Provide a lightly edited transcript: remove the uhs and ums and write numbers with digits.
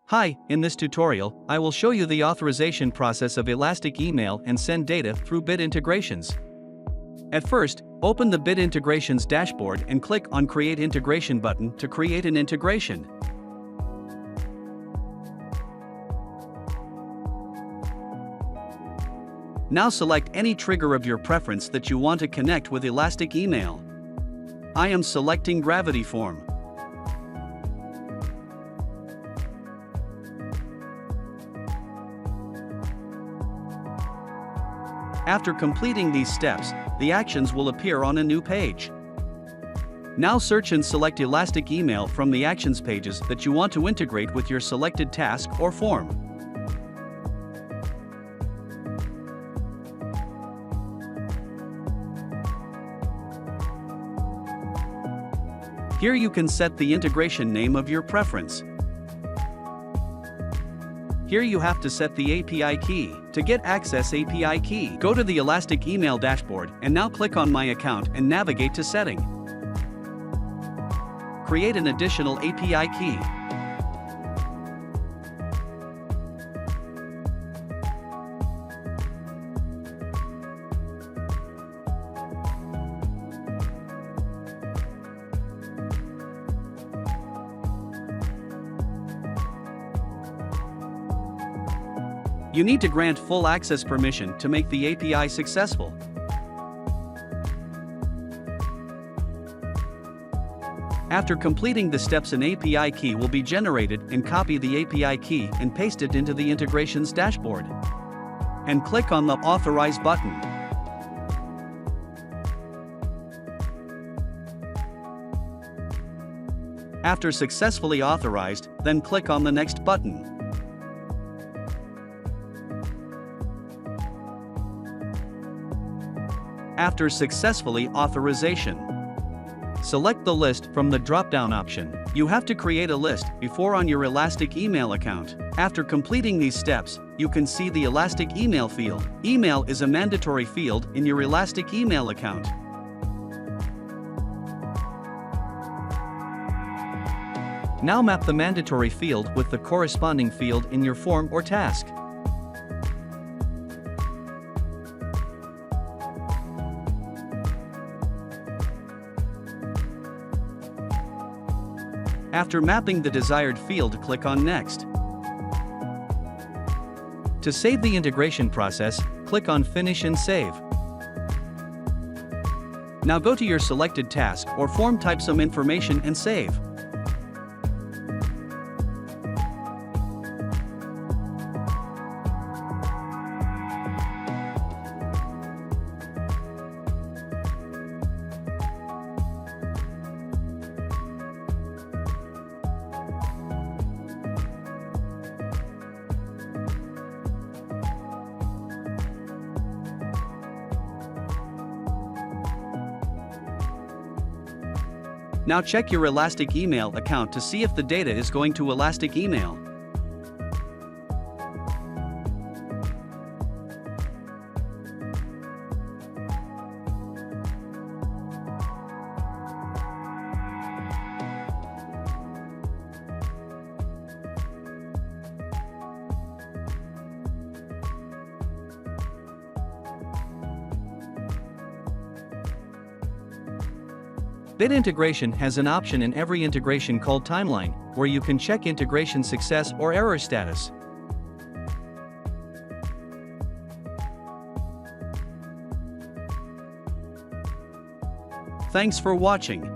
Hi, in this tutorial, I will show you the authorization process of Elastic Email and send data through Bit Integrations. At first, open the Bit Integrations dashboard and click on Create Integration button to create an integration. Now select any trigger of your preference that you want to connect with Elastic Email. I am selecting Gravity Form. After completing these steps, the actions will appear on a new page. Now search and select Elastic Email from the Actions pages that you want to integrate with your selected task or form. Here you can set the integration name of your preference. Here you have to set the API key. To get access API key, go to the Elastic Email dashboard and now click on My Account and navigate to Setting. Create an additional API key. You need to grant full access permission to make the API successful. After completing the steps, an API key will be generated, and copy the API key and paste it into the integrations dashboard. And click on the Authorize button. After successfully authorized, then click on the Next button. After successfully authorization, select the list from the drop-down option. You have to create a list before on your Elastic Email account. After completing these steps, you can see the Elastic Email field. Email is a mandatory field in your Elastic Email account. Now map the mandatory field with the corresponding field in your form or task. After mapping the desired field, click on Next. To save the integration process, click on Finish and Save. Now go to your selected task or form, type some information and save. Now check your Elastic Email account to see if the data is going to Elastic Email. Bit Integration has an option in every integration called Timeline, where you can check integration success or error status. Thanks for watching.